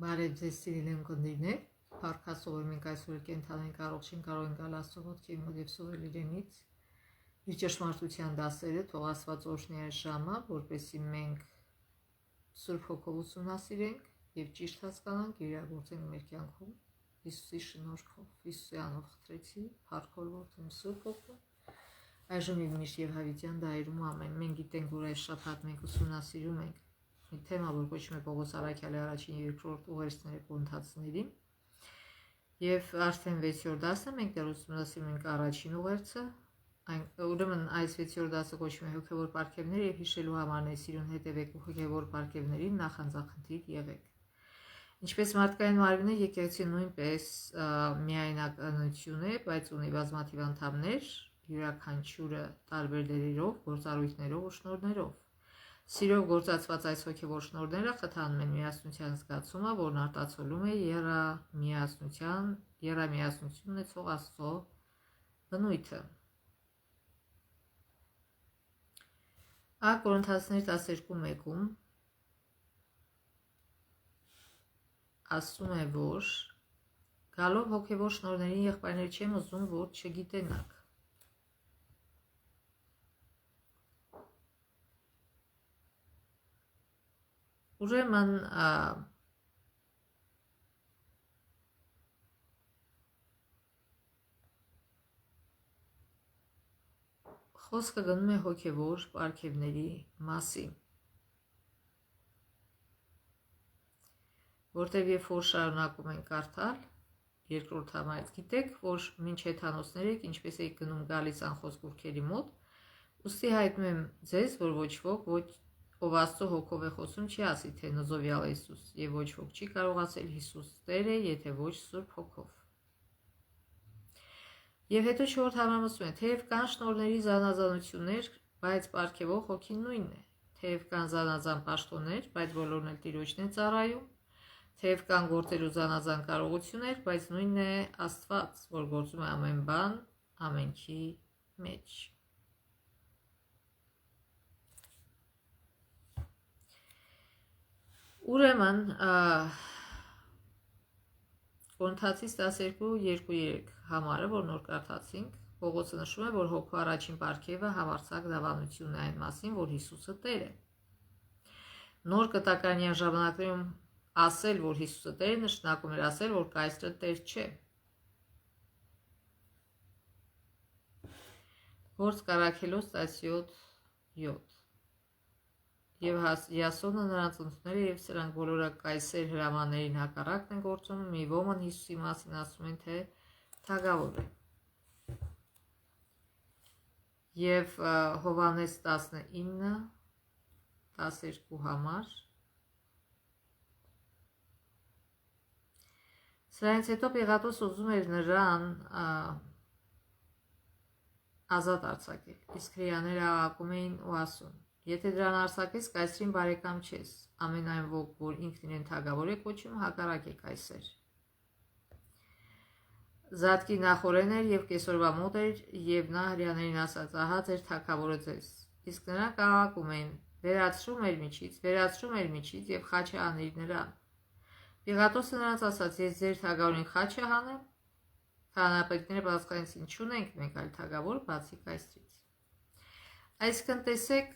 Բարև ձեզ սիրելի ունկնդիրներ, Փառքաստով մենք այսօր կենթանենք առողջին կարող ենք գալ Աստծո ոտքի մոտ եւ սովորել իրենից իր ճշմարտության դասերը, թող Աստված օրհնի այս ժամը, որպեսզի մենք Սուրբ Հոգով ուսումնասիրենք եւ ճիշտ հասկանանք իրագործենք մեր կյանքում Հիսուսի շնորհքով։ Հիսուսի անով խնդրեցի, փառքով որդում Սուրբ Հոգու։ Այժմ եւ միշտ եւ հավիտյան դայրում ամեն։ Մենք գիտենք, որ այս շաբաթ մենք ուսումնասիրում ենք մի թեմա, որ կոչվում է Պողոս Առաքյալի առաջին եւ երկրորդ ուղերձների կոնտակտների եւ արդեն 6-րդ դասը մենք դեռ ուսումնասիրում ենք առաջին ուղերձը, ուրեմն այս 6-րդ դասը կոչվում է հոգեվոր պարգևներ եւ հիշելու համար սիրուն հետեւեք ու հոգեվոր պարգևներին նախանձախնդիր եղեք։ Ինչպես մարդկային մարմինը եկեղեցի նույնպես միայնականություն է, բայց ունի բազմաթիվ անդամներ, յուրաքանչյուրը տարբեր դերերով, գործառույթներով ու շնորհներով։ Սիրով գործածված այս հոգևոր շնորհները խթանում են միասնության զգացումը, որն արտացոլում է երամիասնություն ունեցող Աստծո բնույթը։ Ա Կորինթացիներ 12:1-ում ասում է, որ գալով հոգևոր շնորհների եղբայրներ չեմ ուզում, որ չգիտենաք։ Ուրեմն խոսքը գնում է հոգևոր պարգևների մասին, որտեղ երբ որ շարունակում ենք կարդալ երկրորդ համարից, գիտեք, որ մինչ հեթանոսներ եք, ինչպես եք գնում գալիս անխոս գուրքերի մոտ, ուստի հայտնում եմ ձեզ, որ ոչ ոք, ով Աստծո հոգով է խոսում, չի ասի, թե նզովյալ է Հիսուս, եւ ոչ ոք չի կարող ասել Հիսուս Տեր է, եթե ոչ Սուրբ Հոգով։ Եվ հետո 4-րդ համարում ասում է, թեև կան շնորհների զանազանություններ, բայց պարգևող հոգին նույնն է, թեև կան զանազան պաշտոններ, բայց բոլորն էլ Տիրոջն են ծառայում, թեև կան գործելու զանազան կարողություններ, բայց նույնն է Աստված, որ գործում է ամեն բան ամենքի մեջ։ Ուրեմն Կորինթացիս 12:2-3 համարը, որ նոր կարդացինք, Պողոսը նշում է, որ հոգու առաջին պարգևը համարձակ դավանությունն է այն մասին, որ Հիսուսը Տեր է։ Նոր կտակարանյան ժամանակներում ասել, որ Հիսուսը Տեր է, նշանակում էր ասել, որ Կայսրը Տեր չէ։ Գործ Կարաքելոս 17:7 Եվ Յասոնը նրանց ընդունել է, եւ սրանք բոլորը կայսեր հրամաներին հակառակն են գործում, մի ոմն Հիսուսի մասին ասում են, թե թագավոր է։ Եվ Հովհաննես 19:12 համար Սրանից հետո Պիղատոս ուզում էր նրան ազատ արձակել, իսկ հրեաները աղաղակում էին ու ասում. Եթե դրան արձակես, կայսրին բարեկամ չես, ամենայն ոք, որ ինքն իրեն թագավոր է կոչում, հակառակ է կայսեր։ Զատկի նախորեն էր եւ կեսօրվա մոտ էր, եւ նա հրեաներին ասաց. ահա ձեր թագավորը ձեզ։ Իսկ նրանք աղաղակում էին. վերացրու մեր միջից եւ խաչը հանիր նրան։ Պիղատոսը նրանց ասաց. ես ձեր թագավորին խաչը հանեմ։ Քահանայապետները պատասխանեցին. չունենք մենք այլ թագավոր բացի կայսրից։ Այսինքն տեսեք,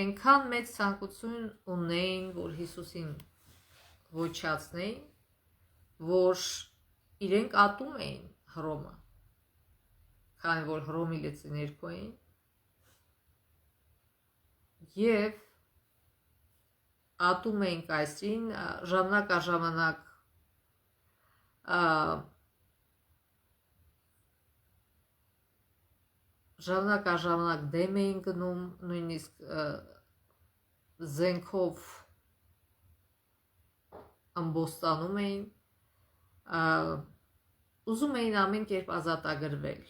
այնքան մեծ ցանկություն ունեին, որ Հիսուսին ոչնչացնեին, որ իրենք ատում էին Հռոմը, քանի որ Հռոմի լծի ներքո էին, եւ ատում էին կայսրին, ժամանակ առ ժամանակ դեմ էին գնում, նույնիսկ զենքով ամբոստանում էին, ուզում էին ամեն կերպ ազատագրվել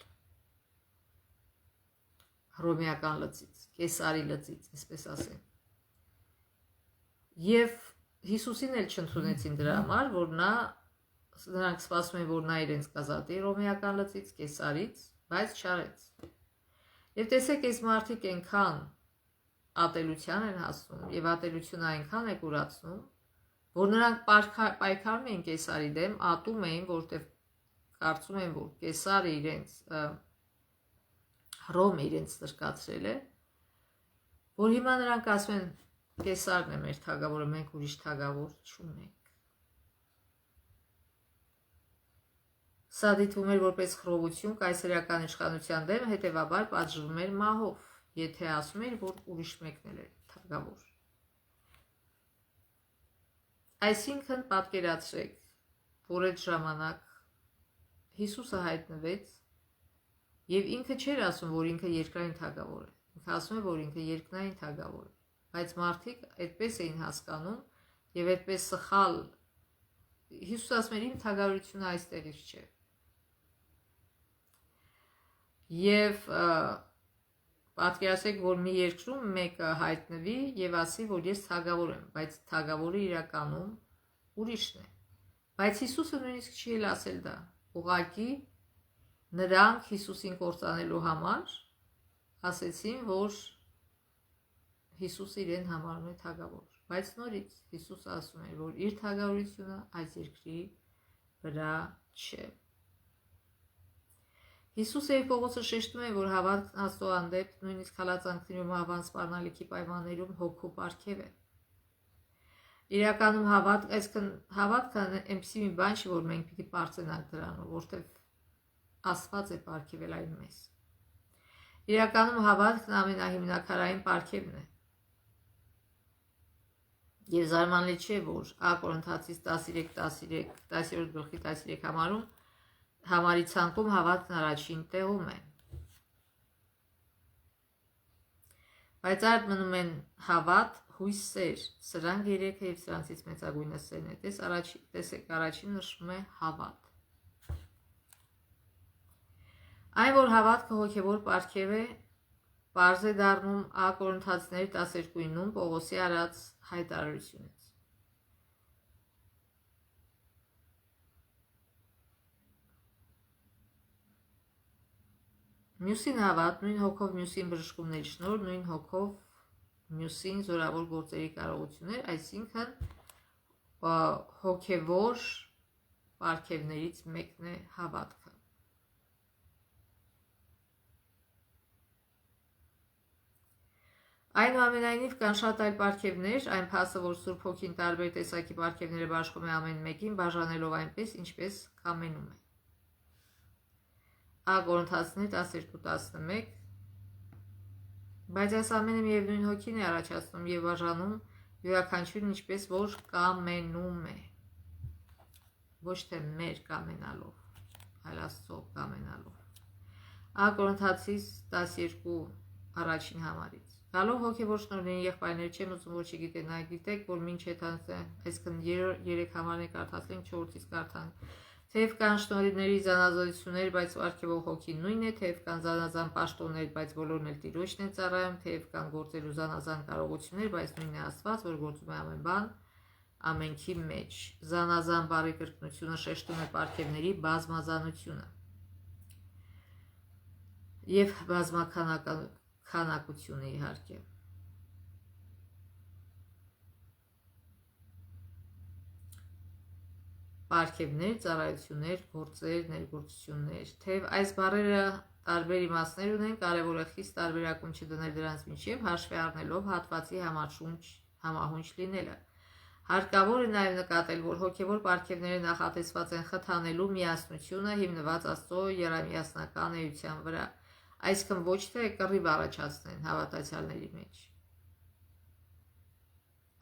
հռոմեական լծից, կեսարի լծից, այսպես ասեմ։ Եվ Հիսուսին էլ չընդունեցին դրա համար, որ նրանք սպասում են, որ նա իրենց կազատի հռոմեական լծից, կեսարից, բայց չարեց։ Եվ տեսեք, այս մարդիկ այնքան ատելության են հասնում, եւ ատելությունը այնքան է կուրացնում, որ նրանք պայքարում էին կեսարի դեմ, ատում էին, որտեղ կարծում են, որ կեսարը իրենց Հռոմը իրենց տրկացրել է, որ հիմա նրանք ասում են կեսարն է մեր թագավորը, մենք ուրիշ թագավոր չունենք։ Սա դիտվում էր որպես խռովություն կայսերական իշխանության դեմ, հետևաբար պատժվում էր մահով, եթե ասում էր, որ ուրիշ մեկն է թագավոր։ Այսինքն պատկերացրեք, որ այդ ժամանակ Հիսուսը հայտնվեց եւ ինքը չէր ասում, որ ինքը երկրային թագավոր է։ Ինքը ասում է, որ ինքը երկնային թագավոր է։ Բայց մարդիկ այդպես էին հասկանում եւ այդպես սխալ Հիսուսը ասում էր, իմ թագավորությունը այստեղից չէ։ Եվ պատկերացրեք, որ մի երկրում մեկը հայտնվի եւ ասի, որ ես թագավոր եմ, բայց թագավորը իրականում ուրիշն է։ Բայց Հիսուսը նույնիսկ չի ասել դա։ Ուղղակի նրանք Հիսուսին կործանելու համար ասեցին, որ Հիսուսը իրեն համարում է թագավոր։ Բայց նորից Հիսուսը ասում է, որ իր թագավորությունը այս երկրի վրա չէ։ Հիսուսը եւ Պողոսը շեշտում են, որ հավատքն Աստծո հանդեպ նույնիսկ հալածանքներում հավան սպառնալիքի պայմաններում հոգու պարգև է։ Իրականում հավատքը այնպիսի մի բան չի, որ մենք պիտի պարծենանք դրանով, որտեղ Աստված է պարգևել այն մեզ։ Իրականում հավատքն ամենահիմնակարային պարգևն է։ Եվ զարմանալի չէ, որ Ա Կորինթացիս 10:13 գլխի 13 համարի ցանկում հավատքն առաջին տեղում է։ Բայց այդ մնում են հավատ, հույս, սեր, սրանք երեքը եւ սրանցից մեծագույնը սերն է։ Տեսեք, առաջին նշվում է հավատ։ Այն, որ հավատքը հոգևոր պարգև է, պարզ է դառնում Ա Կորինթացիների 12:9 Պողոսի արած հայտարարությունից։ Մյուսին հավատ, նույն հոգով մյուսին բժշկումների շնորհ, նույն հոգով մյուսին զորավոր գործերի կարողություններ, այսինքն հոգևոր պարգևներից մեկն է հավատքը։ Այնուամենայնիվ կան շատ այլ պարգևներ, այն փաստը, որ Սուրբ Հոգին տարբեր տեսակի պարգևները բաշխում է ամեն մեկին, բաժանելով այնպես, ինչպես կամենում է։ Ա Կորինթացիներ 12:11 Բայց այս ամենը միևնույն հոգին է առաջացնում եւ բաժանում յուրաքանչյուրին ինչպես որ կամենում է։ Ոչ թե մեր կամենալով, այլ Աստծո կամենալով։ Ա Կորինթացիս 12 առաջին համարից Գալով հոգևոր շնորհներին եղբայրներ չեմ ուզում, որ չգիտենաք, գիտեք, որ մինչ հետանցեն, այսքան 3 համարներ կարդացենք, 4-ից կարդանք, թեև կան շնորհների զանազանություններ, բայց պարգևող հոգին նույնն է, թեև կան զանազան պաշտոններ, բայց բոլորն էլ Տիրոջն են ծառայում, թեև կան գործելու զանազան կարողություններ, բայց նույնն է Աստված, որ գործում է ամեն բան ամենքի մեջ։ Զանազան բառի կրկնությունը շեշտում է պարգևների բազմազանությունը եւ բազմաքանակությունը իհարկե։ Պարգևներ, ծառայություններ, գործեր, ներգործություններ, թեև այս բառերը տարբեր իմաստներ ունեն, կարևոր է խիստ տարբերակում չդնել դրանց միջև, հաշվի առնելով հատվածի համահունչ լինելը։ Հարկավոր է նաև նկատել, որ հոգևոր պարգևները նախատեսված են խթանելու միասնությունը հիմնված Աստծո եռամիասնական էության վրա, այսինքն ոչ թե կռիվ առաջացնեն հավատացյալների մեջ,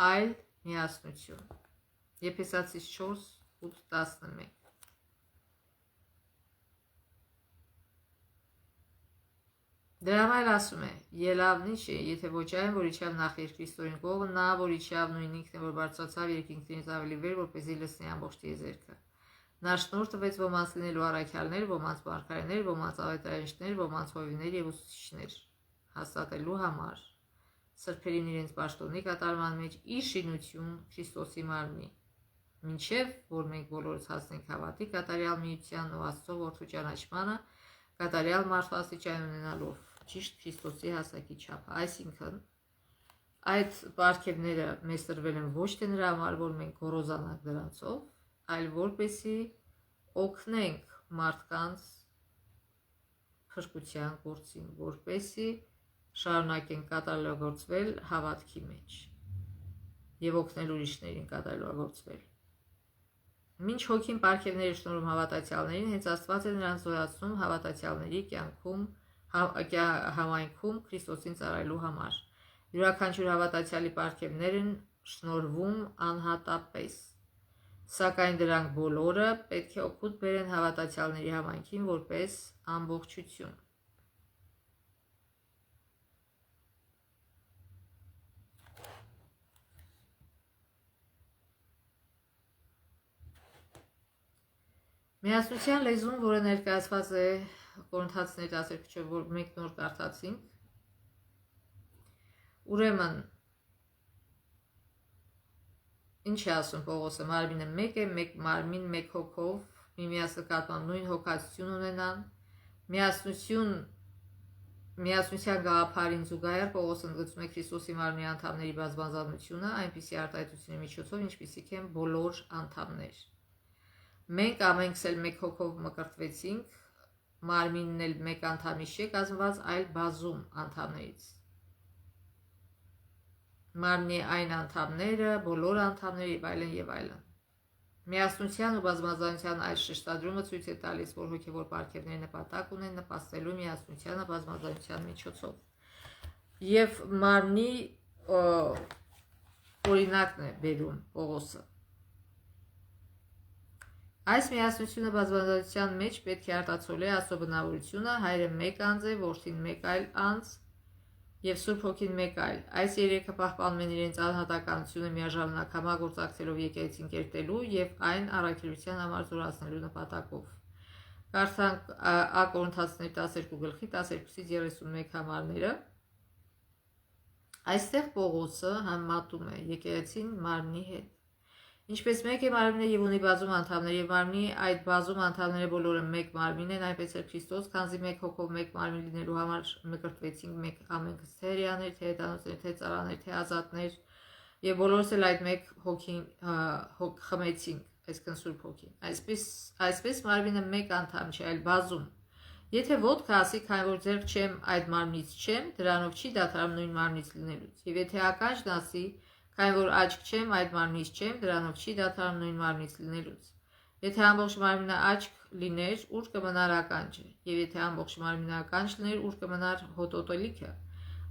այլ միասնություն։ Եփեսացիս 4:8-11 Դրա համար ասում է. Ելավնի չէ, եթե ոչ այն, որ իջավ նախ երկրիստորին կողը, նա, որ իջավ նույն ինքն է, որ բարձրացավ երկինքներից ավելի վեր, որպեսզի լցնի ամբողջ տիեզերքը։ Նա շնորհ տվեց ոմանց լինելու առաքյալներ, ոմանց մարգարեներ, ոմանց ավետարանիչներ, ոմանց հովիվներ եւ ուսուցիչներ, հաստատելու համար սրբերին իրենց պաշտոնի կատարման մեջ իր շինություն Քրիստոսի մարմնի, մինչև որ մենք բոլորս հասնենք հավատի կատարյալ միության ու Աստծո որդու ճանաչմանը, կատարյալ մարդասիճան ունենալով ճիշտ Քրիստոսի հասակի չափը, այսինքն Այդ պարգևները մեզ տրվել են ոչ թե նրա համար, որ մենք գոռոզանանք դրանցով, այլ որպեսզի օգնենք մարդկանց փրկության գործին, որպեսզի շարունակեն կատարելագործվել հավատքի մեջ եւ օգնել ուրիշներին կատարելագործվել։ Մինչ հոգին պարգևների շնորհում հավատացյալներին, հենց Աստված է նրանց զորացնում հավատացյալների կյանքում համայնքում Քրիստոսին ծառայելու համար։ Յուրաքանչյուր հավատացյալի պարգևներն շնորհվում անհատապես, սակայն դրանք բոլորը պետք է օգուտ բերեն հավատացյալների համայնքին որպես ամբողջություն։ Միասնության լեզուն, որը ներկայացված է Կորինթացիների 12-ով, որ մենք նոր կարդացինք, ուրեմն ինչ է ասում Պողոսը, մարմինը մեկ է, մեկ մարմին, մեկ հոգով, միմյանց նկատմամբ նույն հոգացություն ունենան, միասնության գաղափարին զուգահեռ Պողոսը ընդգծում է Քրիստոսի մարմնի անդամների բազմազանությունը, այնպիսի արտահայտությունների միջոցով, ինչպիսիք են բոլոր անդամներ։ Մենք ամենքս էլ մեկ հոգով մկրտվեցինք, մարմինն էլ մեկ անդամից չէ կազմված, այլ բազում անդամներից։ Մարմնի այն անդամները, բոլոր անդամները եւ այլն եւ այլն։ Միասնության ու բազմազանության այս շեշտադրումը ցույց է տալիս, որ հոգեվոր պարգևները նպատակ ունեն նպաստելու միասնությանը բազմազանության միջոցով։ Եվ մարմնի օրինակն է բերում Պողոսը։ Այս միասնությունը բազմազանության մեջ պետք է արտացոլի Աստծո բնավորությունը, Հայրը մեկ անձ է, Որդին մեկ այլ անձ եւ Սուրբ Հոգին մեկ այլ։ Այս երեքը պահպանում են իրենց անհատականությունը միաժամանակ համագործակցելով եկեղեցին կերտելու եւ այն առաքելության համար զորացնելու նպատակով։ Կարդանք Ա Կորինթացիների 12:12-31 համարները։ Այստեղ Պողոսը համատում է եկեղեցին մարմնի հետ։ Ինչպես մեկ է մարմինը եւ ունի բազում անդամներ եւ մարմնի այդ բազում անդամները բոլորը մեկ մարմին են, այնպես էլ Քրիստոս, քանզի մեկ հոգով մեկ մարմին լինելու համար մկրտվեցինք մենք ամենքս թե հրեաներ, թե հետանոցներ, թե ծառաներ, թե ազատներ եւ բոլորս էլ այդ մեկ հոգին խմեցինք, այսինքն Սուրբ Հոգին։ Այսպես մարմինը մեկ անդամ չէ, այլ բազում։ Եթե ոտքը ասի, քանի որ ձեռք չեմ, այդ մարմնից չեմ, դրանով չի դադարում նույն մարմնից լինելուց։ Եվ եթե ականջն ասի, քանի որ աչք չեմ, այդ մարմնից չեմ, դրանով չի դադարում նույն մարմնից լինելուց։ Եթե ամբողջ մարմինը աչք լիներ, ուր կմնար ականջը, եւ եթե ամբողջ մարմինը ականջ լիներ, ուր կմնար հոտոտելիքը։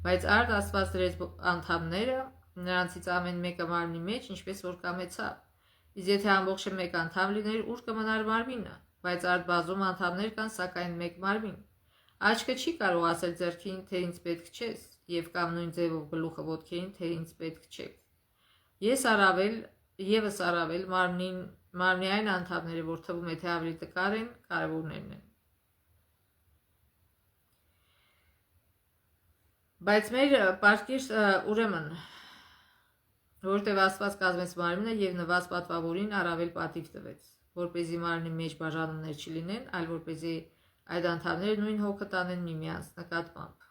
Բայց արդ Աստված դրեց անդամները, նրանցից ամեն մեկը մարմնի մեջ, ինչպես որ կամեցավ։ Իսկ եթե ամբողջը մեկ անդամ լիներ, ուր կմնար մարմինը։ Բայց արդ բազում անդամներ կան, սակայն մեկ մարմին։ Աչքը չի կարող ասել ձեռքին, թե ինձ պետք չես, եւ կամ նույն ձևով գլուխը ոտքերին, թե ինձ պետք չեք։ Եվս առավել մարմնի այն անդամները, որ թվում է թե ավելի տկար են, կարևորներն են։ Բայց մեր պարկիր ուրեմն, որտեղ Աստված կազմեց մարմինը եւ նված պատվավորին առավել պատիվ տվեց, որպեսզի մարմնի մեջ բաժանումներ չլինեն, այլ որպեսզի այդ անդամները նույն հոգը տանեն միմյանց նկատմամբ։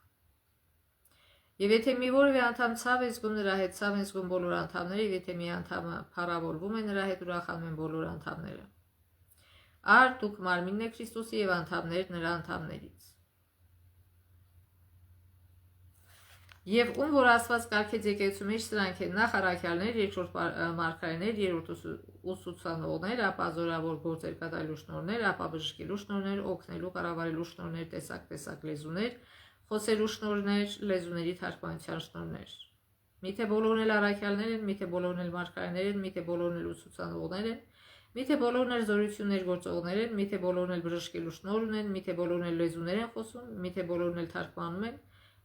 Եվ եթե մի որևէ անդամ ցավ է զգում, նրա հետ ցավ են զգում բոլոր անդամները, եւ եթե մի անդամը փառավորվում է, նրա հետ ուրախանում են բոլոր անդամները։ Արդ դուք մարմինն եք Քրիստոսի եւ անդամներ նրա անդամներից։ Եվ ում որ Աստված կարգեց եկեղեցու մեջ, սրանք են նախ առաքյալներ, երկրորդ մարգարեներ, երրորդ ուսուցանողներ, ապա զորավոր գործեր կատարելու շնորհներ, ապա բժշկելու շնորհներ, օգնելու, կառավարելու շնորհներ, տեսակ լեզուներ, խոսելու շնորհներ, լեզուների թարգմանության շնորհներ։ Միթե բոլորն էլ առաքյալներ են, միթե բոլորն էլ մարգարեներ են, միթե բոլորն էլ ուսուցանողներ են, միթե բոլորն էլ զորություններ գործողներ են, միթե բոլորն էլ բժշկելու շնորհ ունեն, միթե բոլորն էլ լեզուներ են խոսում, միթե բոլորն էլ թարգմանում են,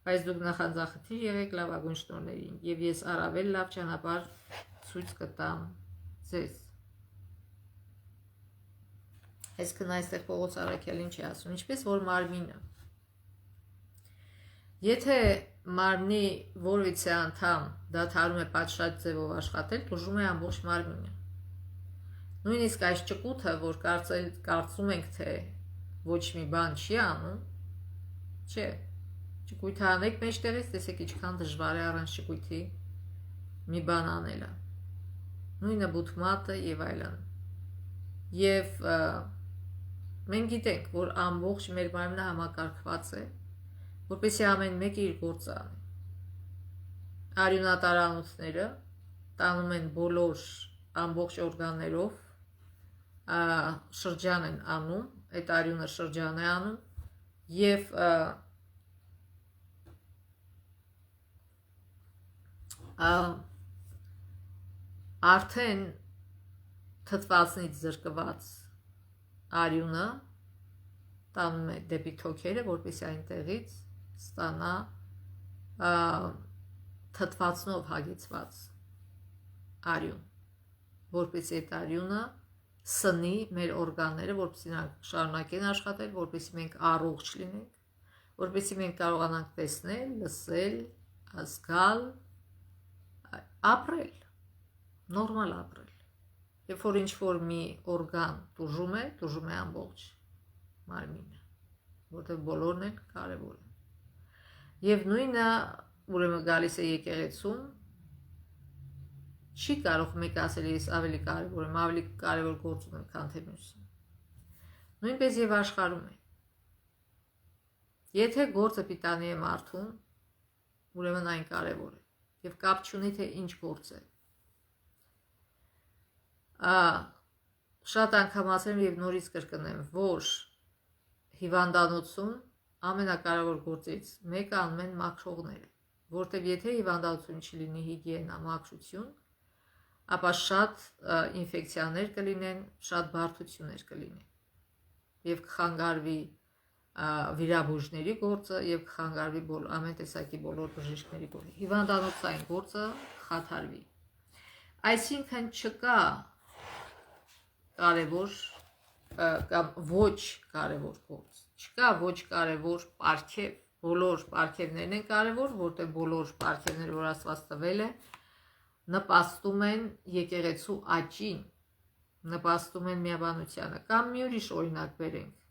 բայց դուք նախանձախնդիր եղեք լավագույն շնորհներին, եւ ես առավել լավ ճանապարհ ցույց կտամ ձեզ։ Այսինքն այստեղ Պողոս առաքյալին չի ասում, ինչպես որ մարմինը։ Եթե մարմնի որևիցե անդամ դադարում է պատշաճ ձևով աշխատել, տուժում է ամբողջ մարմինը։ Նույնիսկ այս ճկուտը, որ կարծում ենք, թե ոչ մի բան չի անում, չէ։ Ճկույթը անեք մեջտեղից, տեսեք ինչքան դժվար է առանց ճկույթի մի բան անելը, նույնը բութմատը եւ այլն։ Եվ մենք գիտենք, որ ամբողջ մեր մարմինը համակարգված է, որպեսզի ամեն մեկը իր գործը անի։ Արյունատարանոցները տանում են բոլոր ամբողջ օրգաններով, շրջան են անում, այդ արյունը շրջան է անում եւ արդեն թթվածնից զրկված արյունը տանում է դեպի թոքերը, որպեսզի այնտեղից ստանա թթվածնով հագեցված արյուն, որպեսզի այդ արյունը սնի մեր օրգանները, որպեսզի նրանք շարունակեն աշխատել, որպեսզի մենք առողջ լինենք, որպեսզի մենք կարողանանք տեսնել, լսել, զգալ, ապրել, նորմալ ապրել։ Երբ որ ինչ-որ մի օրգան տուժում է ամբողջ մարմինը, որտեղ բոլորն են կարևոր են։ Եվ նույնը ուրեմն գալիս է եկեղեցում, չի կարող մեկ ասել ես ավելի կարևոր եմ, ավելի կարևոր գործ ունեմ, քան թե մյուսը։ Նույնպես եւ աշխարհում է։ Եթե գործը պիտանի է մարդուն, ուրեմն այն կարևոր է եւ կապ չունի թե ինչ գործ է։ Շատ անգամ ասեմ եւ նորից կրկնեմ, որ հիվանդանոցում ամենակարևոր գործից մեկը անում են մաքրողները, որտեղ եթե հիվանդանոցում չլինի հիգիենա, մաքրություն, ապա շատ ինֆեկցիաներ կլինեն, շատ բարդություններ կլինեն եւ կխանգարվի վիրաբույժների գործը եւ կխանգարվի ամեն տեսակի բոլոր բժիշկների գործը, հիվանդանոցային գործը խաթարվի։ Այսինքն չկա կարևոր կամ ոչ կարևոր գործ, չկա ոչ կարևոր պարգև, բոլոր պարգևներն են կարևոր, որտեղ բոլոր պարգևները, որ Աստված տվել է, նպաստում են եկեղեցու աճին, նպաստում են միաբանությանը, կամ մի ուրիշ օրինակ բերենք։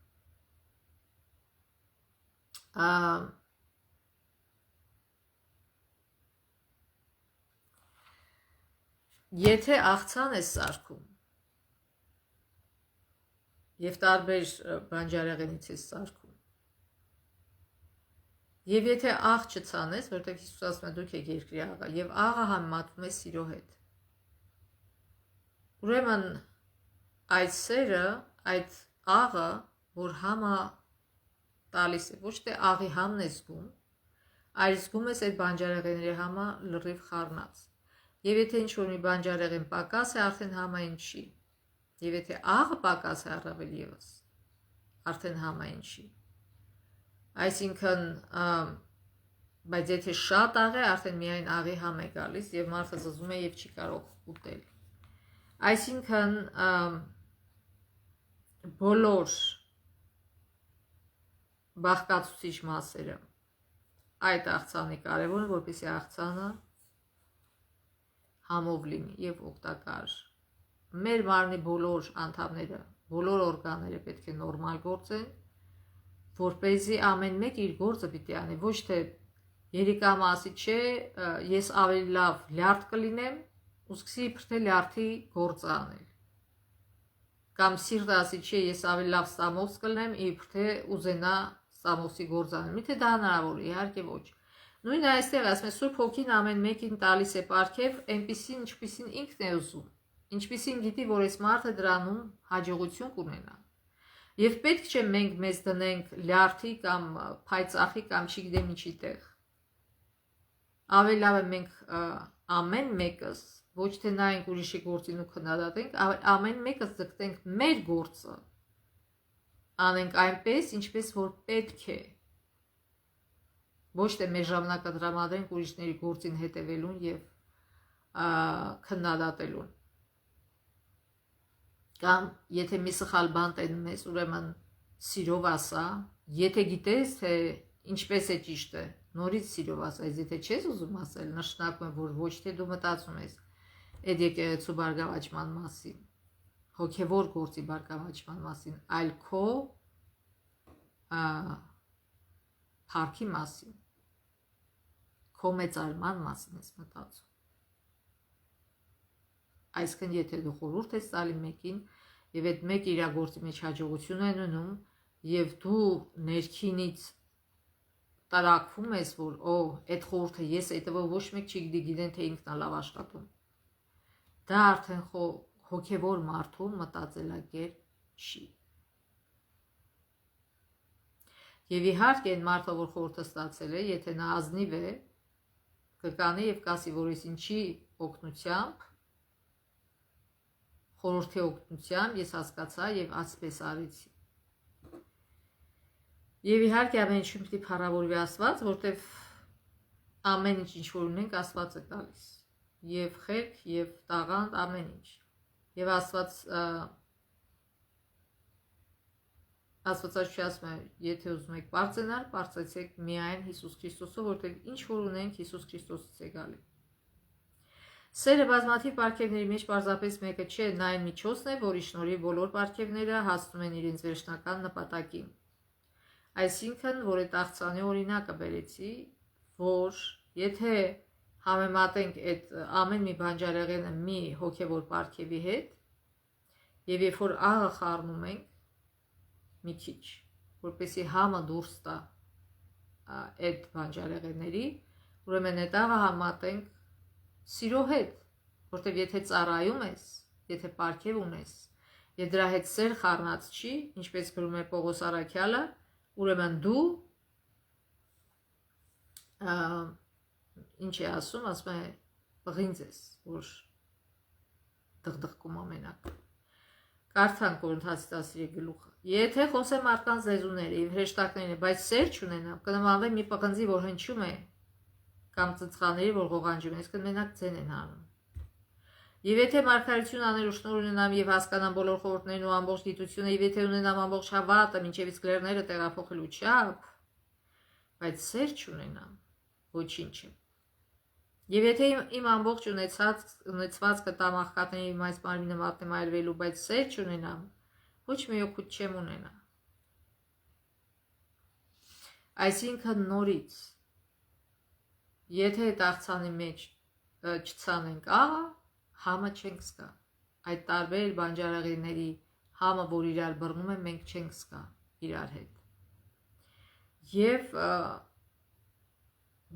Եթե աղցան ես սարքում եւ տարբեր բանջարեղենից ես սարքում, եւ եթե աղ չցանես, որտեղ Հիսուս ասում է դուք եք երկրի աղը, եւ աղը համեմատվում է սիրո հետ, ուրեմն այդ սերը, այդ աղը, որ համա տալիս է, ոչ թե աղի համն է զգում, այլ զգում ես այդ բանջարեղենների համը լրիվ խառնած։ Եվ եթե ինչ-որ մի բանջարեղեն պակաս է, արդեն համային չի։ Եվ եթե աղը պակաս է առավել ևս, արդեն համային չի։ Այսինքն, բայց եթե շատ աղ է, արդեն միայն աղի համ է գալիս եւ մարդը զզում է եւ չի կարող ուտել։ Այսինքն, բոլոր բաղկացուցիչ մասերը այդ աղցանի կարևոր է, որպեսզի աղցանը համով լինի եւ օգտակար։ Մեր մարմնի բոլոր անդամները, բոլոր օրգանները պետք է նորմալ գործեն, որպեսզի ամեն մեկ իր գործը պիտի անի, ոչ թե երիկամասի չէ, ես ավելի լավ լյարդ կլինեմ, ու սկսի իբրթե լյարդի գործը անել։ Կամ սիրտը ասի չէ, ես ավելի լավ ստամոքս կլինեմ, իբրթե ուզենա ստամոքսի գործ անել։ Միթե դա հնարավոր է, իհարկե ոչ։ Նույնը այստեղ ասում է Սուրբ Հոգին ամեն մեկին տալիս է պարգև, այնպիսին, ինչպիսին ինքն է ուզում, ինչպիսին գիտի, որ այս մարդը դրանում հաջողություն կունենա։ Եվ պետք չէ մենք մեզ դնենք լյարդի կամ փայծախի կամ չգիտեմ ինչի տեղ։ Ավելի լավ է մենք ամեն մեկս, ոչ թե նայենք ուրիշի գործին ու քննադատենք, ամեն մեկս ձգտենք մեր գործը, անենք այնպես, ինչպես որ պետք է, ոչ թե մեր ժամանակը տրամադրենք ուրիշների գործին հետևելուն եւ քննադատելուն։ Կամ եթե մի սխալ բան տենում ես, ուրեմն սիրով ասա, եթե գիտես թե ինչպես է ճիշտը, նորից սիրով ասա, եթե չես ուզում ասել, նշանակում է, որ ոչ թե դու մտածում ես այդ եկեղեցու բարգավաճման մասին, հոգևոր գործի բարգավաճման մասին, այլ քո փառքի մասին, քո մեծարման մասին ես մտածում։ Այսինքն եթե դու խորհուրդ ես տալի մեկին եւ այդ մեկ իր գործի մեջ հաջողություն են ունում եւ դու ներքինից տարակվում ես, որ այդ խորհուրդը ես այդտեղ ոչ մեկ չի գիտեն թե ինքն է լավ աշխատում, դա արդեն հոգևոր մարդու մտածելակերպ չի։ Եվ իհարկե այն մարդը, որ խորհուրդը ստացել է, եթե նա ազնիվ է, կկանի եւ կասի, որ ես ինչի օգնությամբ, խորհրդի օգնությամբ ես հասկացա եւ այսպես արեցի։ Եվ իհարկե ամեն ինչում պիտի փառավորվի Աստված, որտեվ ամեն ինչ որ ունենք Աստված է տալիս։ Եվ խելք, եւ տաղանդ, ամեն ինչ։ Եվ Աստվածաշունչը ասում է, եթե ուզում եք բարձրանալ, բարձրացեք միայն Հիսուս Քրիստոսով, որտեղ ինչ որ ունենք Հիսուս Քրիստոսից է գալի։ Սերը բազմաթիվ պարգևների մեջ պարզապես մեկը չէ, նա այն միջոցն է, որի շնորհիվ բոլոր պարգևները հասնում են իրենց վերջնական նպատակին։ Այսինքն, որ այդ աղցանի օրինակը բերեցի, որ եթե համեմատենք այդ ամեն մի բանջարեղենը մի հոգևոր պարգևի հետ, եւ երբ որ աղը խառնում ենք մի քիչ, որպեսզի համը դուրս տա այդ բանջարեղենների, ուրեմն այդ աղը համատենք սիրո հետ, որտեվ եթե ծառայում ես, եթե պարգև ունես, եւ դրա հետ սեր խառնած չի, ինչպես գրում է Պողոս Առաքյալը, ուրեմն դու ինչ է ասում է բղինձ ես, որ դղդղկում ամենակ։ Կարդանք Կորինթացի 13 գլուխը։ Եթե խոսեմ մարդկանց լեզուները եւ հրեշտակները, բայց սեր չունենամ, կնմանվեմ մի պղնձի, որ հնչում է, կամ ծծխաների, որ ղողանջում են, այսինքն մենակ ձեն են հանում։ Եվ եթե մարգարեություն անելու շնորհ ունենամ եւ հասկանամ բոլոր խորհուրդներն ու ամբողջ գիտությունը, եւ եթե ունենամ ամբողջ հավատը, մինչեւ իսկ լեռները տեղափոխելու չափ, բայց սեր չունենամ, ոչինչ է։ Եվ եթե իմ ամբողջ ունեցվածքը տամ աղքատների այս մարմինը մատնեմ այրվելու, բայց սեր չունենամ, ոչ մի օգուտ չեմ ունենա։ Այսինքն նորից, եթե այդ աղցանի մեջ չցանենք աղը, համը չենք զգա։ Այդ տարբեր բանջարեղենների համը, որ իրար բռնում են, մենք չենք զգա իրար հետ։ Եվ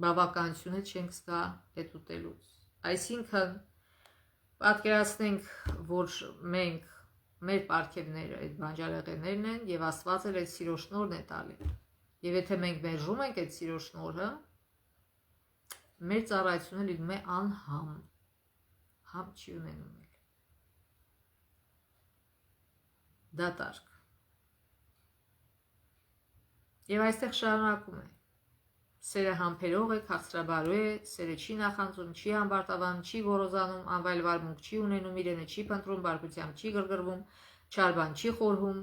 բավականությունը չենք զգա այդ ուտելուց։ Այսինքն պատկերացնենք, որ մենք մեր պարգևները այդ բանջարեղեններն են եւ Աստված էլ այդ սիրո շնորհն է տալի։ Եվ եթե մենք մերժում ենք այդ սիրո շնորհը, մեր ծառայությունը լինում է անհամ, համ չի ունենում էլ։ Դատարկ։ Եվ այստեղ շարունակում է. Սերը համբերող է, քաղցրաբարու է, սերը չի նախանձում, չի ամբարտավանում, չի գոռոզանում, անվայել վարմունք չի ունենում, իրենը չի փնտրում, բարկությամբ չի գրգռվում, չար բան չի խորհում։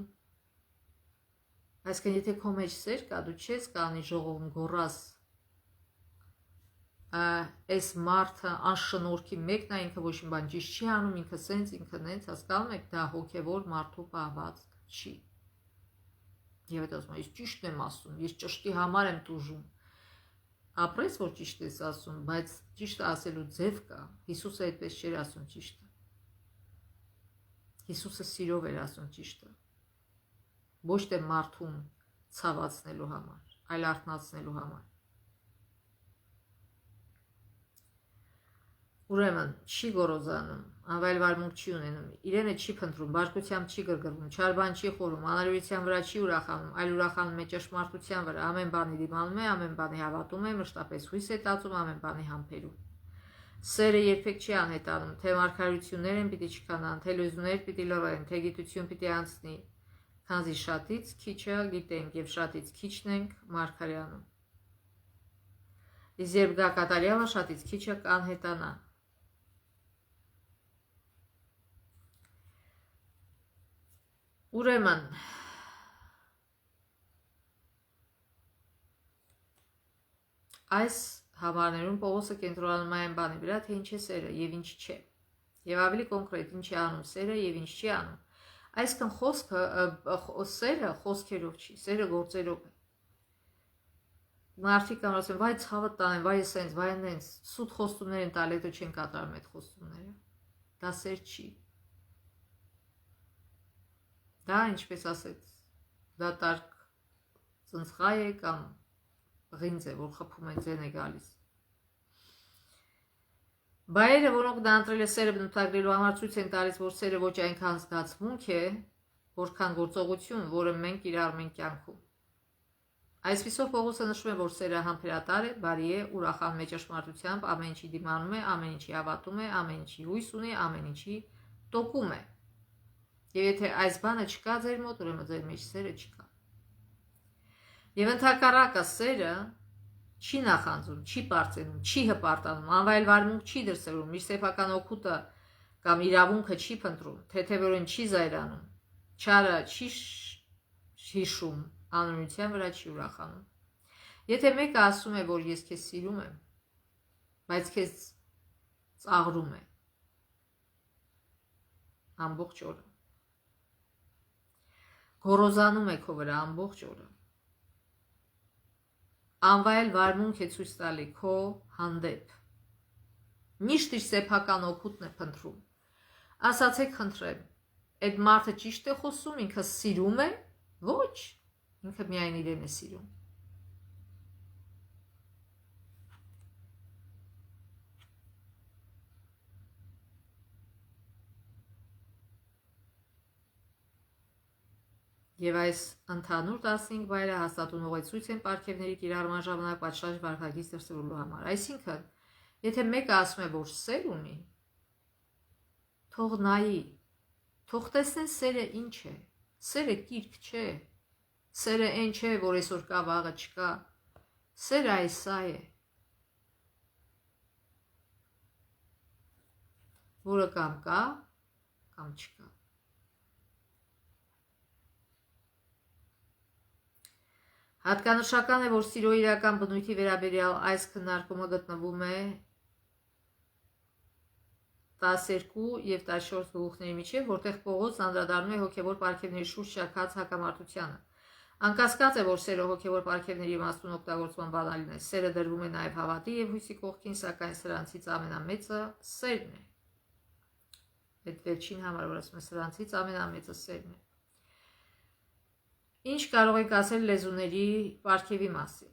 Այսինքն եթե քո մեջ սեր կա, դու չես կանի ժողովում գոռաս, այս մարդը անշնորհքի մեկն է, ինքը ոչ մի բան ճիշտ չի անում, ինքը սենց, ինքը նենց, հասկանում եք, դա հոգևոր մարդու պահվածք չի։ Եվ այդ ասում, ես ճիշտն եմ ասում, ես ճշտի համար եմ տուժում։ Ապրես, որ ճիշտ ես ասում, բայց ճիշտը ասելու ձև կա։ Հիսուսը այդպես չէր ասում ճիշտը։ Հիսուսը սիրով էր ասում ճիշտը։ Ոչ թե մարդուն ցավացնելու համար, այլ արթնացնելու համար։ Ուրեմն չի գոռոզանում, անվայել վարմունք չի ունենում, իրենը չի փնտրում, բարկությամբ չի գրգռվում, չար բան չի խորում, անարյուրության վրա չի ուրախանում, այլ ուրախանում է ճշմարտության վրա, ամեն բանի դիմանում է, ամեն բանի հավատում է, մշտապես հույս է տածում, ամեն բանի համբերում։ Սերը երբեք չի անհետանում, թե մարգարեություններ են պիտի չքանան, թե լեզուներ պիտի լռեն, թե գիտություն պիտի անցնի, քանզի շատից քիչը գիտենք եւ շատից քիչն ենք մարգարեանում։ Իսկ երբ գա կատարյալը, շատից քիչը կանհետանա։ Ուրեմն այս համարներում Պողոսը կենտրոնանում է այն բանի վրա, թե ինչ է սերը եւ ինչ չէ։ Եվ ավելի կոնկրետ ինչ է անում սերը եւ ինչ չի անում։ Այսինքն սերը խոսքերով չի, սերը գործերով է։ Մարդիկ կան ասում, վայ ցավը տանեն, վայ սենց, վայ նենց, սուտ խոստումներ են տալի, դու չեն կատարում այդ խոստումները։ դա սեր չի։ Դա ինչպես ասեց, դատարկ ծնցղայ է կամ բղինձ է, որ խփում են ձեն է գալիս։ Բայերը, որոնք նա ընտրել է սերը բնութագրելու համար, ցույց են տալիս, որ սերը ոչ այնքան զգացմունք է, որքան գործողություն, որը մենք իրարում ենք կյանքում։ Այսպիսով Պողոսը նշում է, որ սերը համբերատար է, բարի է, ուրախանում է ճշմարտությամբ, ամեն ինչի դիմանում է, ամեն ինչի հավատում է, ամեն ինչի հույս ունի, ամեն ինչի տոկում է։ Եվ եթե այս բանը չկա ձեր մոտ, ուրեմն ձեր մեջ սերը չկա։ Եվ ընդհակառակը սերը չի նախանձում, չի պարծենում, չի հպարտանում, անվայել վարմունք չի դրսևորում, իր սեփական օգուտը կամ իրավունքը չի փնտրում, թեթևորեն չի զայրանում, չարը չի հիշում, անօրինության վրա չի ուրախանում։ Եթե մեկը ասում է, որ ես քեզ սիրում եմ, բայց քեզ ծաղրում է ամբողջ օրը, գոռոզանում է քո վրա ամբողջ օրը, անվայել վարմունք է ցույց տալի քո հանդեպ, միշտ իր սեփական օգուտն է փնտրում, ասացեք խնդրեմ, այդ մարդը ճիշտ է խոսում, ինքը սիրում է, ոչ, ինքը միայն իրեն է սիրում։ Եվ այս ընդհանուր 15 բայրը հաստատուն ուղեցույց են պարգևների կիրառման ժամանակ պատշաճ վարքագիծ դրսևորելու համար։ Այսինքն, եթե մեկը ասում է, որ սեր ունի, թող նայի, թող տեսնեն սերը ինչ է, սերը կիրք չէ, սերը այն չէ, որ այսօր կա, վաղը չկա, սերը այսա է, որը կամ կա, կամ չկա։ Հատկանշական է, որ սիրո իրական բնույթի վերաբերյալ այս քննարկումը գտնվում է 12 և 14 գլուխների միջև, որտեղ Պողոսն անդրադառնում է հոգևոր պարգևների շուրջ ճաքած հակամարտությանը։ Անկասկած է, որ սերը հոգևոր պարգևների իմաստուն օգտագործման բանալին է։ Սերը դրվում է նաև հավատի և հույսի կողքին, սակայն սրանցից ամենամեծը սերն է։ Այդ վերջին համար, որ ասում է, սրանցից ամենամեծը սերն է։ Ինչ կարող եք ասել լեզուների պարգևի մասին։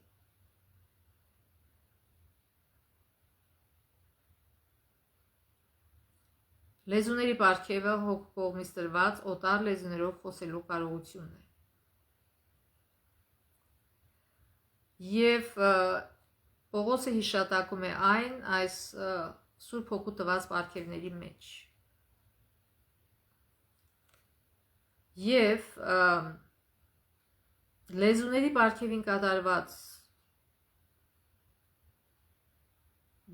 Լեզուների պարգևը հոգու կողմից տրված օտար լեզուներով խոսելու կարողությունն է։ Եվ Պողոսը հիշատակում է այն այս Սուրբ Հոգու տված պարգևների մեջ։ Եվ լեզուների պարգևին կատարված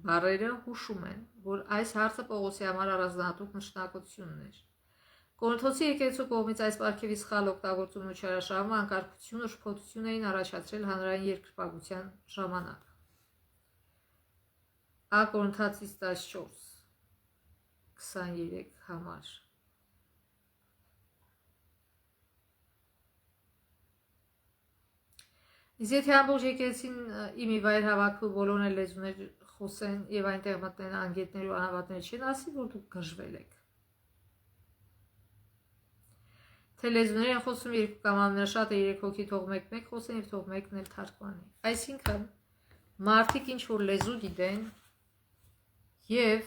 բառերը հուշում են, որ այս հարցը Պողոսի համար առանձնահատուկ նշանակություն ուներ։ Կորինթոսի եկեղեցու կողմից այս պարգևի սխալ օգտագործումն ու չարաշահումը անկարգություն ու շփոթություն էին առաջացրել հանրային երկրպագության ժամանակ։ Ա Կորինթացիս 14:23 համար։ Իսկ եթե ամբողջ եկեղեցին իմի վայր հավաքվի, բոլորն էլ լեզուներ խոսեն եւ այնտեղ մտնեն անգետներ ու անհավատներ, չեն ասի, որ դուք գժվել եք։ Թե լեզուներ են խոսում երկու կամ ամենաշատը 3 հոգի, թող մեկ խոսեն եւ թող մեկն էլ թարգմանի։ Այսինքն մարդիկ ինչ որ լեզու գիտեն եւ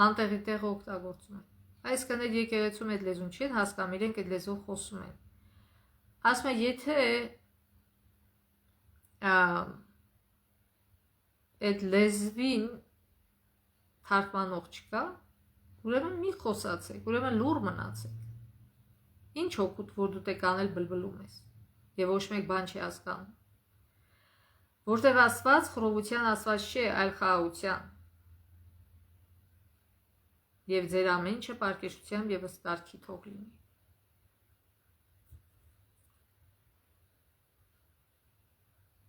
անտեղի տեղ օգտագործում են։ Այսինքն այդ եկեղեցում այդ լեզուն չեն հասկանում, իրենք այդ լեզու խոսում են։ Ասում են, եթե այդ լեզվին թարգմանող չկա, ուրեմն մի խոսացեք, ուրեմն լուռ մնացեք։ Ինչ օգուտ, որ դու եք անել բլբլում ես եւ ոչ մեկ բան չի հասկանում։ Որտեւ Աստված խռովության Աստված չէ, այլ խաղաղության։ Եվ ձեր ամեն ինչը պարկեշությամբ եւ ըստ թող լինի։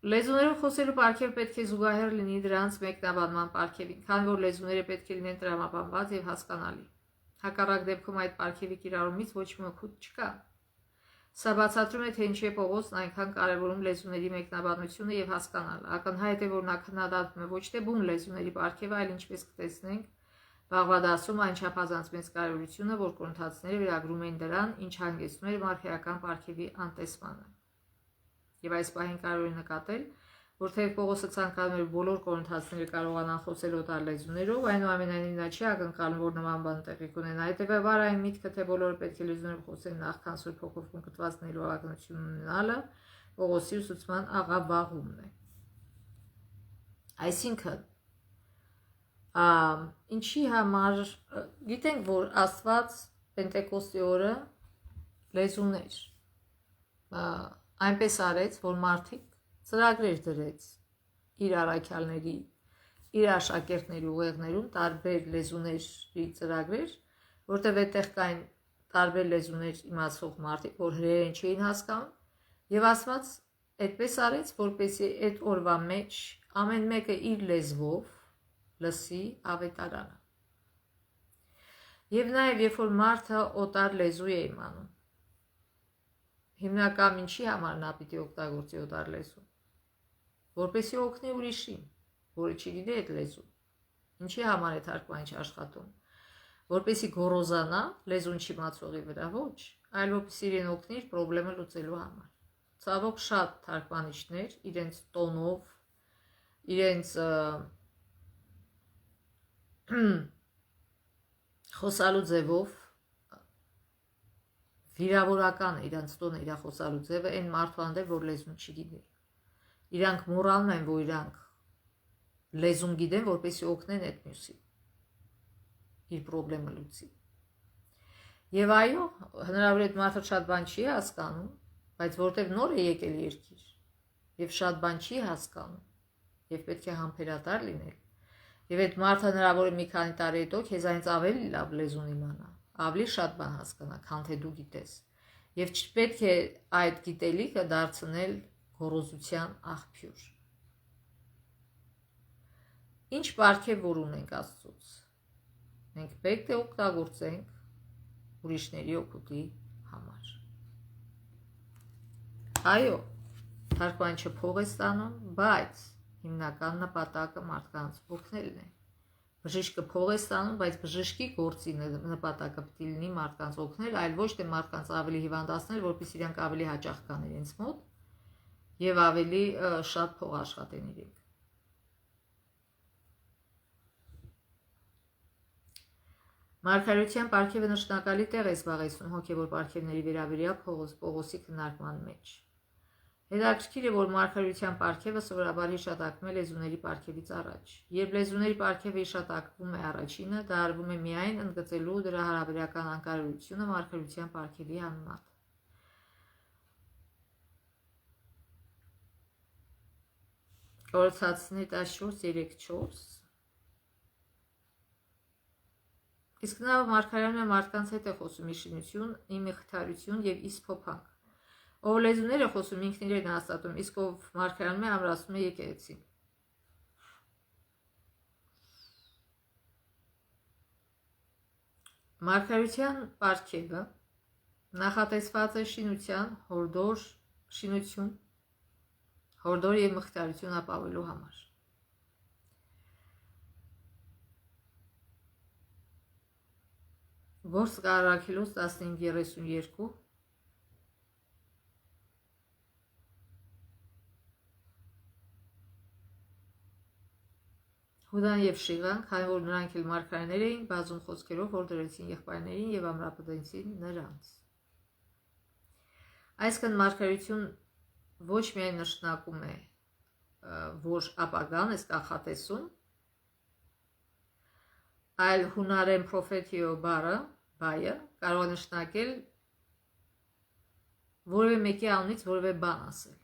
Լեզուներով խոսելու պարգև պետք է զուգահեռ լինի դրանց մեկնաբանման պարգևին, քանի որ լեզուները պետք է լինեն տրամաբանված եւ հասկանալի։ Հակառակ դեպքում այդ պարգևի կիրառումից ոչ մի օգուտ չկա։ Սա բացատրում է, թե ինչի է Պողոսն այնքան կարևորում լեզուների մեկնաբանությունը եւ հասկանալը։ Ակնհայտ է, որ նա քննադատում է ոչ թե բուն լեզուների պարգևը, այլ ինչպես կտեսնենք, վաղվա դասում այն չափազանց մեծ կարևորությունը, որ կորինթացիները վերագրում էին դրան, ինչ հանգեցնում էր մարքեական պարգևի անտեսմանը։ Եվ այս պահին կարող է նկատել, որ թեև Պողոսը ցանկանում էր բոլոր կորինթացիները կարողանան խոսել օտար լեզուներով, այնուամենայնիվ նա չի ակնկալում, որ նման բան տեղի կունենա։ Հետևաբար այն միտքը, թե բոլորը պետք է լեզուներով խոսեն նախքան Սուրբ Հոգով կրթված ներողականություն ունենալը, Պողոսի ուսուցման աղավաղումն է։ Այսինքն, ինչի համար գիտենք, որ Աստված Պենտեկոստի օրը լեզուներ այնպես արեց, որ մարդիկ ծրագրեր դրեց իր առաքյալների, իր աշակերտների ուղեղներում տարբեր լեզուների ծրագրեր, որտեղ այդտեղ կային տարբեր լեզուներ իմացող մարդիկ, որ հրերեն չէին հասկանում, եւ Աստված այդպես արեց, որպեսզի այդ օրվա մեջ ամեն մեկը իր լեզվով լսի ավետարանը։ Եվ նաեւ երբ որ մարդը օտար լեզու է իմանում, հիմնական ինչի համար նա պիտի օգտագործի օտար լեզուն, որպեսզի օգնի ուրիշին, որը չգիտի այդ լեզուն, ինչի համար է թարգմանիչ աշխատում, որպեսզի գոռոզանա լեզուն չիմացողի վրա, ոչ, այլ որպեսզի իրեն օգնի իր խնդրը լուծելու համար։ Ցավոք շատ թարգմանիչներ իրենց տոնով, իրենց խոսալու ձևով վիրավորական է իրանց տոնը, իր խոսալու ձևը այն մարդու հանդեպ, որ լեզուն չգիտի։ Իրանք մոռանում են, որ իրանք լեզուն գիտեն, որպեսզի օգնեն այդ մյուսին իր խնդրը լուծի։ Եվ այո, հնարավոր է այդ մարդը շատ բան չի հասկանում, բայց որտեվ նոր է եկել երկիր եւ շատ բան չի հասկանում եւ պետք է համբերատար լինել։ Եվ այդ մարդը հնարավոր է մի քանի տարի հետո քեզանից ավելի լավ լեզուն իմանա, ավելի շատ բան հասկանա, քան թե դու գիտես։ Եվ չպետք է այդ գիտելիքը դարձնել գոռոզության աղբյուր։ Ինչ պարգև որ ունենք Աստծուց, մենք պետք է օգտագործենք ուրիշների օգուտի համար։ Այո, թարգմանիչը փող է ստանում, բայց հիմնական նպատակը մարդկանց օգնելն է։ Բժիշկը փող է ստանում, բայց բժշկի գործի նպատակը պետք է լինի մարդկանց օգնել, այլ ոչ թե մարդկանց ավելի հիվանդացնել, որպեսզի իրանք ավելի հաճախ գան իրենց մոտ եւ ավելի շատ փող աշխատեն իրենք։ Մարգարեության պարգևը նշանակալի տեղ է զբաղեցնում հոգևոր պարգևների վերաբերյալ Պողոսի քննարկման մեջ։ Հետաքրքիր է, որ մարգարեության պարգևը սովորաբար հիշատակվում է լեզուների պարգևից առաջ։ Երբ լեզուների պարգևը հիշատակվում է առաջինը, դա արվում է միայն ընդգծելու դրա հարաբերական անկարողությունը մարգարեության պարգևի համեմատ։ Կորինթացիներ 14:3-4 Իսկ նա մարգարեանը մարդկանց հետ է խոսում ի շինություն, ի մխիթարություն եւ ի սփոփանք։ Ով լեզուներ է խոսում ինքն իրեն հաստատում, իսկ ով մարգարեանում է ամրացնում է եկեղեցին։ Մարգարեության պարգևը նախատեսված է շինության, հորդոր եւ մխիթարություն ապավելու համար։ Գործ Առաքելոց 15:32 Հուդան եւ Շիղան, քանի որ նրանք էլ մարգարեներ էին, բազում խոսքերով որ դրեցին եղբայրներին եւ ամրապնդեցին նրանց։ Այսինքն մարգարեություն ոչ միայն նշանակում է, որ ապագան է կանխատեսում, այլ հունարեն պրոֆետիո բայը կարող է նշանակել որևէ մեկի անունից որևէ բան ասել,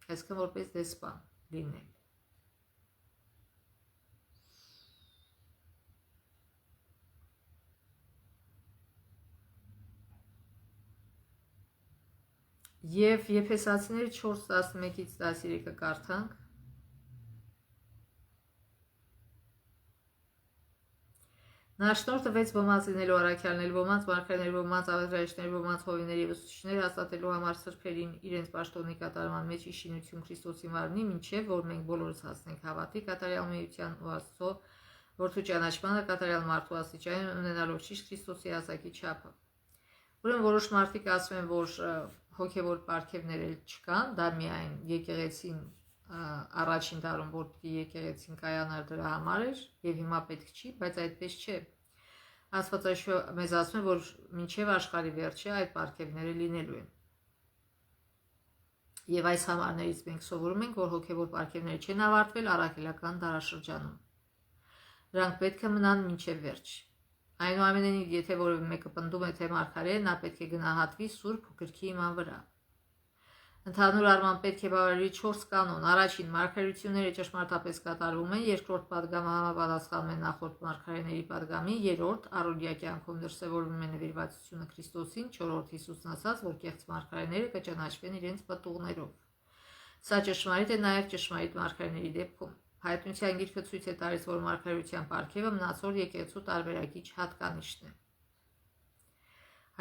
այսինքն որպես դեսպան լինել։ Եվ Եփեսացիներ 4:11-13 կարդանք. Նա շնորհ տվեց ոմանց լինելու առաքյալներ, ոմանց մարգարեներ, ոմանց ավետարանիչներ, ոմանց հովիներ եւ ուսուցիչներ հաստատելու համար սրբերին իրենց պաշտոնի կատարման մեջ իշխանություն Քրիստոսի մարմնի, մինչեւ որ մենք բոլորս հասնենք հավատի կատարյալ միության ու Աստծո որդու ճանաչմանը կատարյալ մարդու աստիճանին ունենալով ճիշտ Քրիստոսի հասակի չափը։ Ուրեմն որոշ մարդիկ ասում են, որ հոգևոր պարգևներ էլ չկան, դա միայն եկեղեցին առաջին դարում որ եկեղեցին կայանար դրա համար էր եւ հիմա պետք չի, բայց այդպես չէ։ Աստվածաշունչը մեզ ասում է, որ մինչև աշխարհի վերջը այդ պարգևները լինելու են։ Եվ այս համարներից մենք սովորում ենք, որ հոգևոր պարգևները չեն ավարտվել առաքելական դարաշրջանում։ Դրանք պետք է մնան մինչև վերջ։ Այնուամենայնիվ, եթե որևէ մեկը պնդում է, թե մարգարե է, նա պետք է գնահատվի սուրբ ու գրքի իման վրա։ Ընդհանուր առմամբ պետք է բավարարի 4 կանոն։ Առաջին, մարգարեությունները ճշմարտապես կատարվում են, երկրորդ պատգամը համապատասխանում է նախորդ մարգարեների պատգամին, երրորդ առօրյա կյանքում դրսևորվում է նվիրվածությունը Քրիստոսին, չորրորդ Հիսուսն ասաց, որ կեղծ մարգարեները կճանաչվեն իրենց պտուղներով։ Սա ճշմարիտ է նաև ճշմարիտ մարգարեների դեպքում։ Հայտնության գիրքը ցույց է տալիս, որ մարգարեության պարգևը մնացող եկեղեցու տարբերակիչ հատկանիշն է։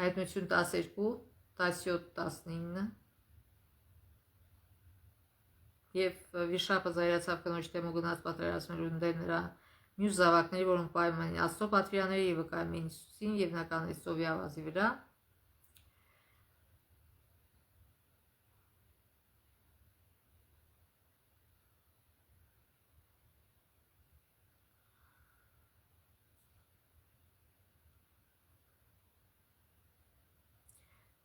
Հայտնություն 12, 17-19 Եվ վիշապը զայրացավ կնոջ դեմ ու գնաց պատերազմելու դեմ նրա մյուս զավակների, որոնք պայում էին Աստծո պատվիրանները եւ վկայում էին Հիսուսին, եւ նա կանեց ծովի ավազի վրա։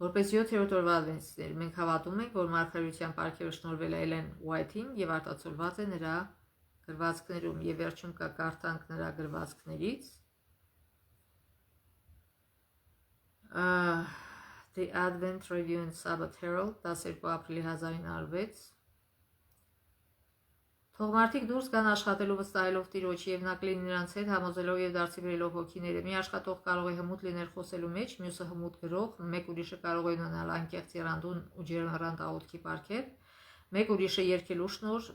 Որպես 7-րդ օրվա ադվենտիստներ մենք հավատում ենք, որ մարգարեության պարգևը շնորհվել է Էլեն Ուայթին եւ արտացոլված է նրա գրվածքներում, եւ վերջում կարդանք նրա գրվածքներից The Advent Review and Sabbath Herald 12 ապրիլի 1906 Թող մարդիկ դուրս գան աշխատելու վստահելով Տիրոջի եւ նա կլինի նրանց հետ համոզելով եւ դարձի բերելով հոգիները։ Մի աշխատող կարող է հմուտ լինել խոսելու մեջ, մյուսը հմուտ գրող, մեկ ուրիշը կարող է ունենալ անկեղծ երանդուն ու ջերմեռանդ աղոթքի պարգև, մեկ ուրիշը երգելու շնորհ,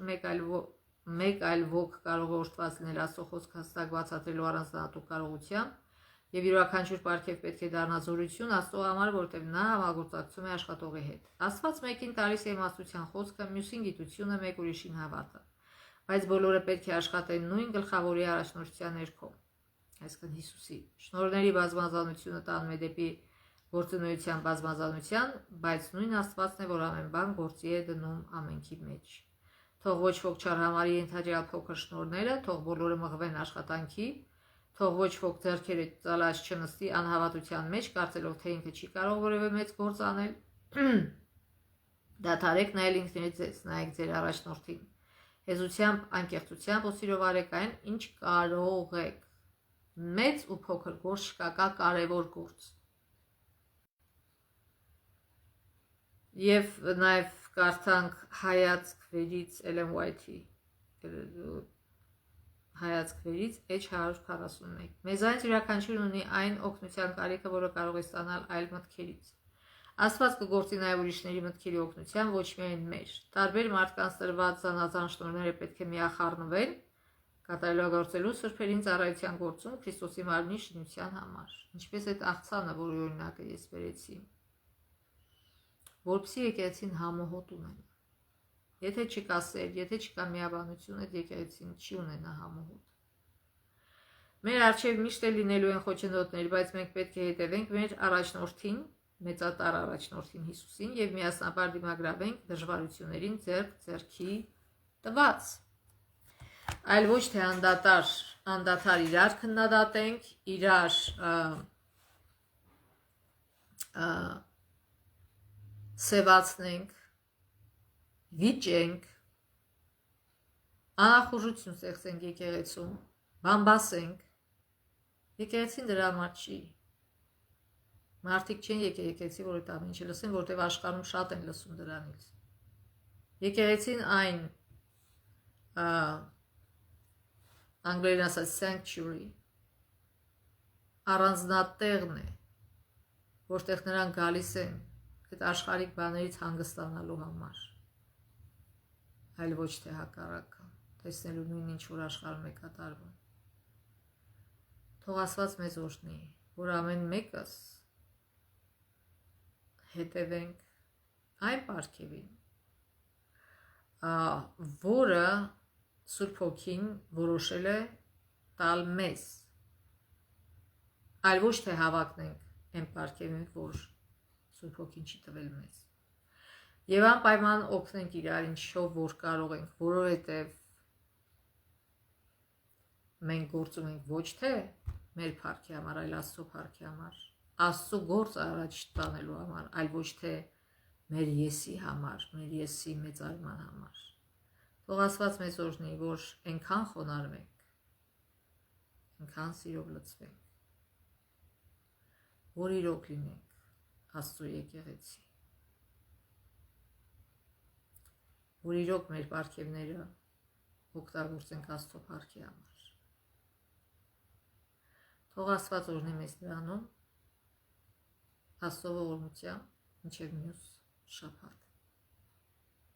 մեկ այլ ոք կարող է օժտված լինել Աստծո խոսքը հստակ բացատրելու առանձնահատուկ կարողությամբ, եւ յուրաքանչյուր պարգև պետք է դառնա զորություն Աստծո համար, որտեղ նա համագործակցում է աշխատողի հետ։ Աստված մեկին տալիս է իմաստության խոսքը, մյուսին գիտությունը, մեկ ուրիշին հավատը։ Բայց բոլորը պետք է աշխատեն նույն գլխավորի առաջնորդության ներքո, այսինքն Հիսուսի։ Շնորհների բազմազանությունը տանում է դեպի գործունեության բազմազանության, բայց նույն Աստվածն է, որ ամեն բան գործի է դնում ամենքի մեջ։ Թող ոչ ոք չարհամարի ենթադրյալ փոքր շնորհները, թող բոլորը մղվեն աշխատանքի, թող ոչ ոք ձեռքերը ծալած չնստի անհավատության մեջ, կարծելով թե ինքը չի կարող որևէ մեծ գործ անել։ Դադարեք նայել ինքներդ ձեզ, նայեք ձեր առաջնորդին։ Հեզությամբ, անկեղծությամբ ու սիրով արեք այն, ինչ կարող եք։ Մեծ ու փոքր գործ չկա, կա կարևոր գործ։ Եվ նաև կարդանք հայացք վերից Էլեն Ուայթի հայացք վերից H141 Մեզանից յուրաքանչյուրն ունի այն օգնության կարիքը, որը կարող է ստանալ այլ մտքերից։ Աստված կգործի նաև ուրիշների մտքերի օգնությամբ, ոչ միայն մեր։ Տարբեր մարդկանց տրված զանազան շնորհները պետք է միախառնվեն, կատարելագործելու սրբերին ծառայության գործում Քրիստոսի մարմնի շինության համար։ Ինչպես այդ աղցանը, որի օրինակը ես բերեցի, որպեսզի եկեղեցին համոհոտ ունենա։ Եթե չկա սեր, եթե չկա միաբանություն, այդ եկեղեցին չի ունենա համոհոտ։ Մեր առջև միշտ է լինելու են խոչընդոտներ, բայց մենք պետք է հետևենք մեր առաջնորդին, մեծատար առաջնորդին Հիսուսին եւ միասնաբար դիմագրավենք դժվարություններին ձեռքի տված։ Այլ ոչ թե անդադար իրար քննադատենք, իրար սևացնենք, վիճենք, անախուժություն ստեղծենք եկեղեցում, բամբասենք։ Եկեղեցին դրա համար չի։ Մարդիկ չեն եկել եկեղեցի, որ այդ ամեն ինչը լսեն, որտեղ աշխարհում շատ են լսում դրանից։ Եկեղեցին այն անգլերեն ասած sanctuary առանձնատեղն է, որտեղ նրանք գալիս են այդ աշխարհիկ բաներից հանգստանալու համար, այլ ոչ թե հակառակը, տեսնելու նույն ինչ որ աշխարհում է կատարվում։ Թող Աստված մեզ օրհնի, որ ամեն մեկս հետևենք այն պարգևին, որը Սուրբ Հոգին որոշել է տալ մեզ, այլ ոչ թե հավակնենք այն պարգևին, որ Սուրբ Հոգին չի տվել մեզ։ Եվ անպայման օգնենք իրար ինչով որ կարող ենք, որովհետև մենք գործում ենք ոչ թե մեր փառքի համար, այլ Աստծո փառքի համար, Աստծո գործը առաջ տանելու համար, այլ ոչ թե մեր եսի համար, մեր եսի մեծարման համար։ Թող Աստված մեզ օրհնի, որ այնքան խոնարհվենք, այնքան սիրով լցվենք, որ իրոք լինենք Աստծո եկեղեցի, որ իրոք մեր պարգևները օգտագործենք Աստծո փառքի համար։ Թող Աստված օրհնի մեզ դրանում, Աստծո ողորմությամբ մինչև մյուս շաբաթ։